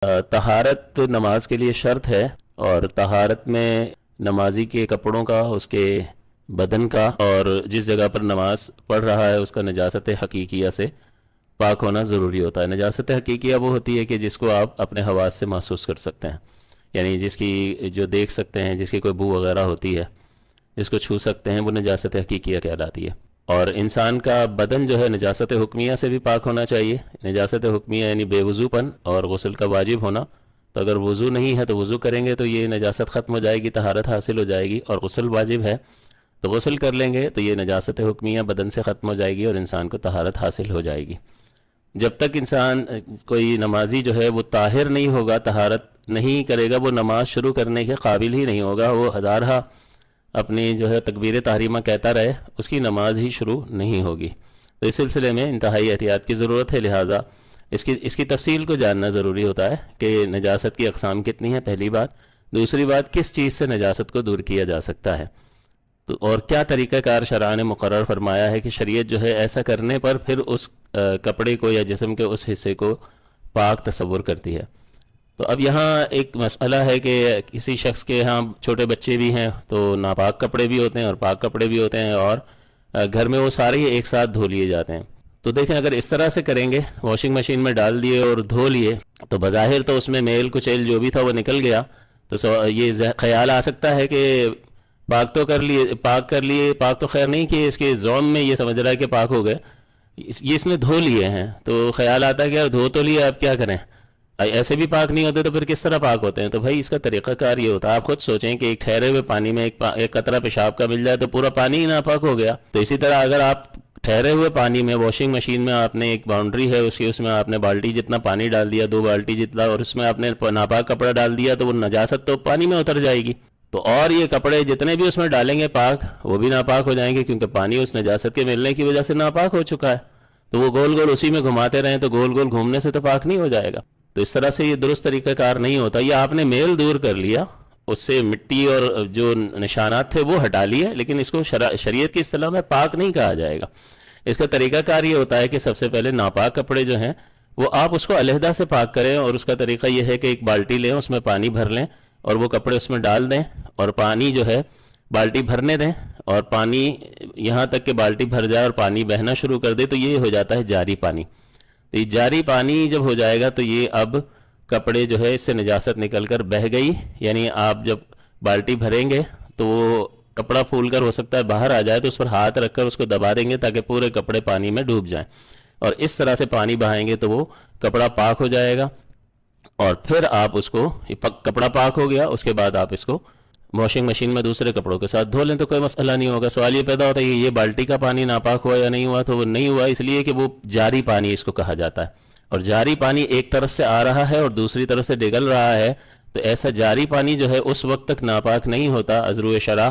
तहारत नमाज के लिए शर्त है और तहारत में नमाजी के कपड़ों का, उसके बदन का और जिस जगह पर नमाज पढ़ रहा है उसका नजासत हकीकिया से पाक होना ज़रूरी होता है। नजासत हकीकिया वो होती है कि जिसको आप अपने हवास से महसूस कर सकते हैं, यानी जिसकी जो देख सकते हैं, जिसकी कोई बू वगैरह होती है, जिसको छू सकते हैं, वो नजासत हकीकिया कहलाती है। और इंसान का बदन जो है नजासत हुक्मिया से भी पाक होना चाहिए। नजासत हुक्मिया यानी बेवुज़ूपन और गुस्ल का वाजिब होना। तो अगर वज़ू नहीं है तो वज़ू करेंगे तो ये नजासत ख़त्म हो जाएगी, तहारत हासिल हो जाएगी। और गुस्ल वाजिब है तो गुस्ल कर लेंगे तो ये नजासत हुक्मिया बदन से ख़त्म हो जाएगी और इंसान को तहारत हासिल हो जाएगी। जब तक इंसान कोई नमाजी जो है वो ताहिर नहीं होगा, तहारत नहीं करेगा, वो नमाज शुरू करने के काबिल ही नहीं होगा। वो हज़ारहा अपनी जो है तकबीर तहरीमा कहता रहे, उसकी नमाज ही शुरू नहीं होगी। तो इस सिलसिले में इंतहाई एहतियात की ज़रूरत है। लिहाजा इसकी तफसील को जानना ज़रूरी होता है कि नजासत की अक़साम कितनी है, पहली बात। दूसरी बात, किस चीज़ से नजासत को दूर किया जा सकता है, तो और क्या तरीक़ाकार शरआ ने मुकर्रर फरमाया है कि शरीयत जो है ऐसा करने पर फिर उस कपड़े को या जिस्म के उस हिस्से को पाक तस्वुर करती है। तो अब यहाँ एक मसला है कि किसी शख्स के यहाँ छोटे बच्चे भी हैं तो नापाक कपड़े भी होते हैं और पाक कपड़े भी होते हैं, और घर में वो सारे ही एक साथ धो लिए जाते हैं। तो देखें, अगर इस तरह से करेंगे, वॉशिंग मशीन में डाल दिए और धो लिए, तो बज़ाहिर तो उसमें मेल कुचैल जो भी था वो निकल गया। तो ये ख्याल आ सकता है कि पाक तो कर लिए, पाक तो खैर नहीं किए, इसके ज़ौम में ये समझ रहा है कि पाक हो गए, ये इसने धो लिए हैं। तो ख्याल आता है कि यार धो तो लिए, अब क्या करें, ऐसे भी पाक नहीं होते तो फिर किस तरह पाक होते हैं। तो भाई इसका तरीक़ाकार ये होता है, आप खुद सोचें कि एक ठहरे हुए पानी में एक कतरा पेशाब का मिल जाए तो पूरा पानी ही नापाक हो गया। तो इसी तरह अगर आप ठहरे हुए पानी में, वॉशिंग मशीन में आपने एक बाउंड्री है उसमें आपने बाल्टी जितना पानी डाल दिया, 2 बाल्टी जितना, और उसमें आपने नापाक कपड़ा डाल दिया, तो वो नजासत तो पानी में उतर जाएगी। तो और ये कपड़े जितने भी उसमें डालेंगे पाक, वो भी नापाक हो जाएंगे, क्योंकि पानी उस नजासत के मिलने की वजह से नापाक हो चुका है। तो वो गोल गोल उसी में घुमाते रहें तो गोल गोल घूमने से तो पाक नहीं हो जाएगा। तो इस तरह से ये दुरुस्त तरीक़ाकार नहीं होता। ये आपने मेल दूर कर लिया, उससे मिट्टी और जो निशानात थे वो हटा लिए, लेकिन इसको शरीयत की इस्तिलाह में पाक नहीं कहा जाएगा। इसका तरीक़ाकार ये होता है कि सबसे पहले नापाक कपड़े जो हैं वो आप उसको अलहदा से पाक करें, और उसका तरीक़ा ये है कि एक बाल्टी लें, उसमें पानी भर लें और वो कपड़े उसमें डाल दें, और पानी जो है बाल्टी भरने दें, और पानी यहाँ तक कि बाल्टी भर जाए और पानी बहना शुरू कर दे, तो ये हो जाता है जारी पानी। तो ये जारी पानी जब हो जाएगा तो ये अब कपड़े जो है इससे निजासत निकल कर बह गई, यानी आप जब बाल्टी भरेंगे तो वो कपड़ा फूल कर हो सकता है बाहर आ जाए, तो उस पर हाथ रखकर उसको दबा देंगे ताकि पूरे कपड़े पानी में डूब जाएं, और इस तरह से पानी बहाएंगे तो वो कपड़ा पाक हो जाएगा। और फिर आप उसको, कपड़ा पाक हो गया, उसके बाद आप इसको वॉशिंग मशीन में दूसरे कपड़ों के साथ धो लें तो कोई मसला नहीं होगा। सवाल ये पैदा होता है कि ये बाल्टी का पानी नापाक हुआ या नहीं हुआ, तो वो नहीं हुआ इसलिए कि वो जारी पानी इसको कहा जाता है, और जारी पानी एक तरफ से आ रहा है और दूसरी तरफ से निकल रहा है। तो ऐसा जारी पानी जो है उस वक्त तक नापाक नहीं होता अज़रू शरा,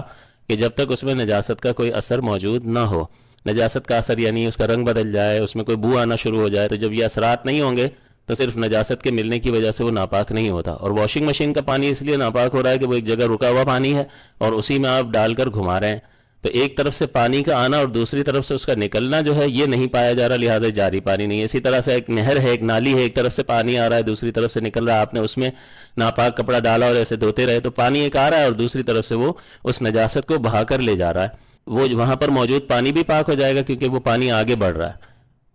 कि जब तक उसमें नजासत का कोई असर मौजूद ना हो। नजासत का असर यानी उसका रंग बदल जाए, उसमें कोई बू आना शुरू हो जाए, तो जब ये असरात नहीं होंगे तो सिर्फ नजासत के मिलने की वजह से वो नापाक नहीं होता। और वॉशिंग मशीन का पानी इसलिए नापाक हो रहा है कि वो एक जगह रुका हुआ पानी है और उसी में आप डालकर घुमा रहे हैं, तो एक तरफ से पानी का आना और दूसरी तरफ से उसका निकलना जो है ये नहीं पाया जा रहा, लिहाजा जारी पानी नहीं है। इसी तरह से एक नहर है, एक नाली है, एक तरफ से पानी आ रहा है, दूसरी तरफ से निकल रहा है, आपने उसमें नापाक कपड़ा डाला और ऐसे धोते रहे तो पानी एक आ रहा है और दूसरी तरफ से वो उस नजासत को बहा कर ले जा रहा है। वो वहाँ पर मौजूद पानी भी पाक हो जाएगा क्योंकि वो पानी आगे बढ़ रहा है,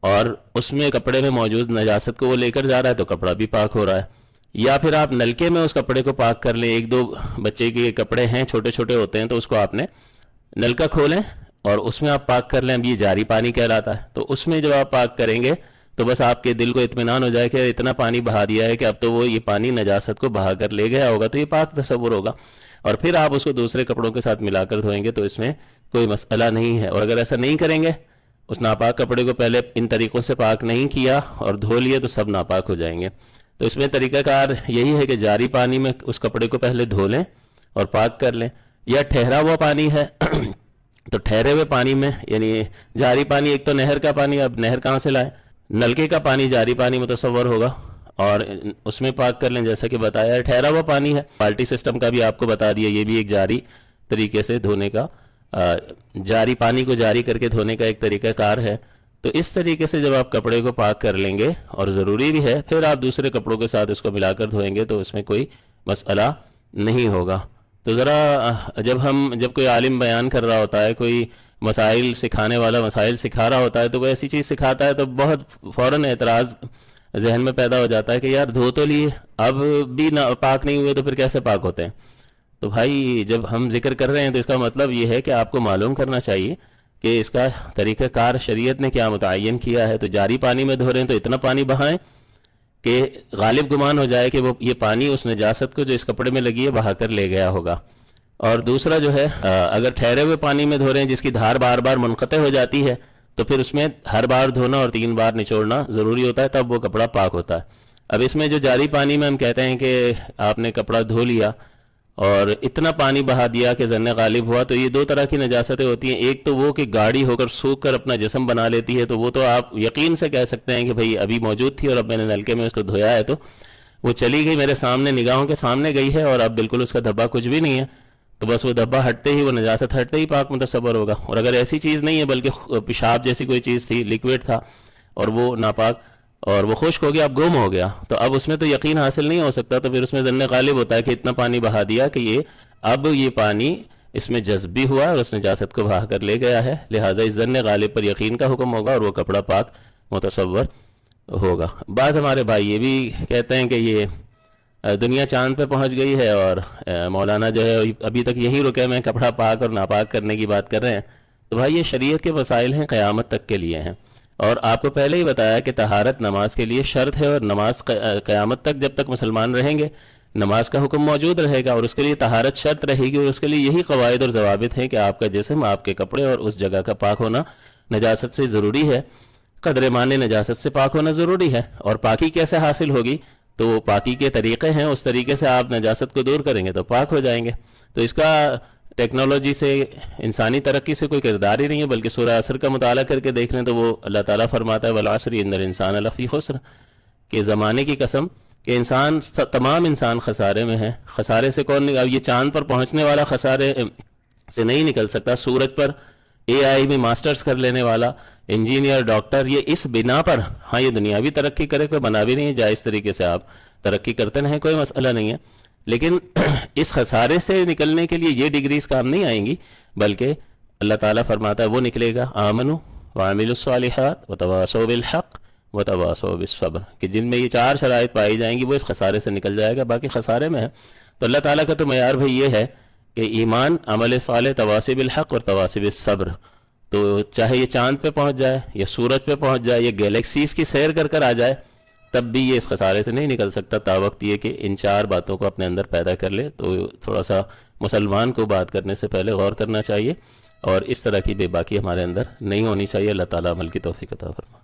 और उसमें कपड़े में मौजूद नजासत को वो लेकर जा रहा है, तो कपड़ा भी पाक हो रहा है। या फिर आप नलके में उस कपड़े को पाक कर लें, 1-2 बच्चे के कपड़े हैं, छोटे छोटे होते हैं, तो उसको आपने नलका खोलें और उसमें आप पाक कर लें, अब ये जारी पानी कहलाता है। तो उसमें जब आप पाक करेंगे तो बस आपके दिल को इत्मीनान हो जाए कि इतना पानी बहा दिया है कि अब तो वो ये पानी नजासत को बहा कर ले गया होगा, तो ये पाक तस्वुर होगा। और फिर आप उसको दूसरे कपड़ों के साथ मिलाकर धोएंगे तो इसमें कोई मसला नहीं है। और अगर ऐसा नहीं करेंगे, उस नापाक कपड़े को पहले इन तरीक़ों से पाक नहीं किया और धो लिए, तो सब नापाक हो जाएंगे। तो इसमें तरीक़ाकार यही है कि जारी पानी में उस कपड़े को पहले धो लें और पाक कर लें। या ठहरा हुआ पानी है तो ठहरे हुए पानी में, यानी जारी पानी एक तो नहर का पानी, अब नहर कहाँ से लाएं, नलके का पानी जारी पानी मुतसव्वर होगा और उसमें पाक कर लें। जैसा कि बताया ठहरा हुआ पानी है, बाल्टी सिस्टम का भी आपको बता दिया, ये भी एक जारी तरीके से धोने का, जारी पानी को जारी करके धोने का एक तरीक़ाकार है। تو اس طریقے سے جب آپ کپڑے کو پاک کر لیں گے، اور ضروری بھی ہے، پھر آپ دوسرے کپڑوں کے ساتھ اس کو ملا کر دھوئیں گے تو اس میں کوئی مسئلہ نہیں ہوگا۔ تو ذرا جب کوئی عالم بیان کر رہا ہوتا ہے، کوئی مسائل سکھانے والا مسائل سکھا رہا ہوتا ہے، تو کوئی ایسی چیز سکھاتا ہے تو بہت فوراً اعتراض ذہن میں پیدا ہو جاتا ہے کہ یار دھو تو لیے، اب بھی پاک نہیں ہوئے تو پھر کیسے پاک ہوتے ہیں؟ تو بھائی جب ہم ذکر کر رہے ہیں تو اس کا مطلب یہ ہے کہ آپ کو معلوم کرنا چاہیے کہ اس کا طریقہ کار شریعت نے کیا متعین کیا ہے۔ تو جاری پانی میں دھو رہے ہیں تو اتنا پانی بہائیں کہ غالب گمان ہو جائے کہ وہ یہ پانی اس نجاست کو جو اس کپڑے میں لگی ہے بہا کر لے گیا ہوگا۔ اور دوسرا جو ہے، اگر ٹھہرے ہوئے پانی میں دھو رہے ہیں جس کی دھار بار بار منقطع ہو جاتی ہے تو پھر اس میں ہر بار دھونا اور 3 بار نچوڑنا ضروری ہوتا ہے، تب وہ کپڑا پاک ہوتا ہے۔ اب اس میں جو جاری پانی میں ہم کہتے ہیں کہ آپ نے کپڑا دھو لیا اور اتنا پانی بہا دیا کہ ذن غالب ہوا، تو یہ 2 طرح کی نجاستیں ہوتی ہیں۔ ایک تو وہ کہ گاڑی ہو کر سوکھ کر اپنا جسم بنا لیتی ہے، تو وہ تو آپ یقین سے کہہ سکتے ہیں کہ بھئی ابھی موجود تھی اور اب میں نے نلکے میں اس کو دھویا ہے تو وہ چلی گئی میرے سامنے، نگاہوں کے سامنے گئی ہے، اور اب بالکل اس کا دھبا کچھ بھی نہیں ہے، تو بس وہ دھبا ہٹتے ہی، وہ نجاست ہٹتے ہی پاک متصور ہوگا۔ اور اگر ایسی چیز نہیں ہے بلکہ پیشاب جیسی کوئی چیز تھی، لیکوڈ تھا، اور وہ ناپاک اور وہ خشک ہو گیا، اب گم ہو گیا، تو اب اس میں تو یقین حاصل نہیں ہو سکتا، تو پھر اس میں ظن غالب ہوتا ہے کہ اتنا پانی بہا دیا کہ یہ پانی اس میں جذب بھی ہوا اور اس نجاست کو بہا کر لے گیا ہے، لہٰذا اس ظن غالب پر یقین کا حکم ہوگا اور وہ کپڑا پاک متصور ہوگا۔ بعض ہمارے بھائی یہ بھی کہتے ہیں کہ یہ دنیا چاند پہ پہنچ گئی ہے اور مولانا جو ہے ابھی تک یہی رکے میں کپڑا پاک اور ناپاک کرنے کی بات کر رہے ہیں۔ تو بھائی یہ شریعت کے مسائل ہیں، قیامت تک کے لیے ہیں، اور آپ کو پہلے ہی بتایا کہ طہارت نماز کے لیے شرط ہے، اور نماز قیامت تک جب تک مسلمان رہیں گے نماز کا حکم موجود رہے گا، اور اس کے لیے طہارت شرط رہے گی، اور اس کے لیے یہی قواعد اور ضوابط ہیں کہ آپ کا جسم، آپ کے کپڑے اور اس جگہ کا پاک ہونا نجاست سے ضروری ہے، قدر مانے نجاست سے پاک ہونا ضروری ہے۔ اور پاکی کیسے حاصل ہوگی؟ تو وہ پاکی کے طریقے ہیں، اس طریقے سے آپ نجاست کو دور کریں گے تو پاک ہو جائیں گے۔ تو اس کا ٹیکنالوجی سے، انسانی ترقی سے کوئی کردار ہی نہیں ہے، بلکہ سورہ عصر کا مطالعہ کر کے دیکھ لیں تو وہ اللہ تعالیٰ فرماتا ہے والعصر ان الانسان لفی خسر، کہ زمانے کی قسم کہ تمام انسان خسارے میں ہیں۔ خسارے سے کون اب یہ چاند پر پہنچنے والا خسارے سے نہیں نکل سکتا، سورج پر AI میں ماسٹرز کر لینے والا انجینئر، ڈاکٹر، یہ اس بنا پر، ہاں یہ دنیاوی ترقی کرے کوئی بنا بھی نہیں ہے، جائز طریقے سے آپ ترقی کرتے رہیں، کوئی مسئلہ نہیں ہے، لیکن اس خسارے سے نکلنے کے لیے یہ ڈگریز کام نہیں آئیں گی، بلکہ اللہ تعالیٰ فرماتا ہے وہ نکلے گا آمنوا وعملوا الصالحات وتواصوا بالحق وتواصوا بالصبر، کہ جن میں یہ 4 شرائط پائی جائیں گی وہ اس خسارے سے نکل جائے گا، باقی خسارے میں ہے۔ تو اللہ تعالیٰ کا تو معیار بھائی یہ ہے کہ ایمان، عمل صالح، تواصی بالحق اور تواصی بالصبر۔ تو چاہے یہ چاند پہ پہنچ جائے یا سورج پہ پہنچ جائے یا گیلیکسیز کی سیر کر آ جائے، تب بھی یہ اس خسارے سے نہیں نکل سکتا، تاوقت یہ کہ ان 4 باتوں کو اپنے اندر پیدا کر لے۔ تو تھوڑا سا مسلمان کو بات کرنے سے پہلے غور کرنا چاہیے، اور اس طرح کی بے باکی ہمارے اندر نہیں ہونی چاہیے۔ اللہ تعالیٰ عمل کی توفیق عطا فرمائے۔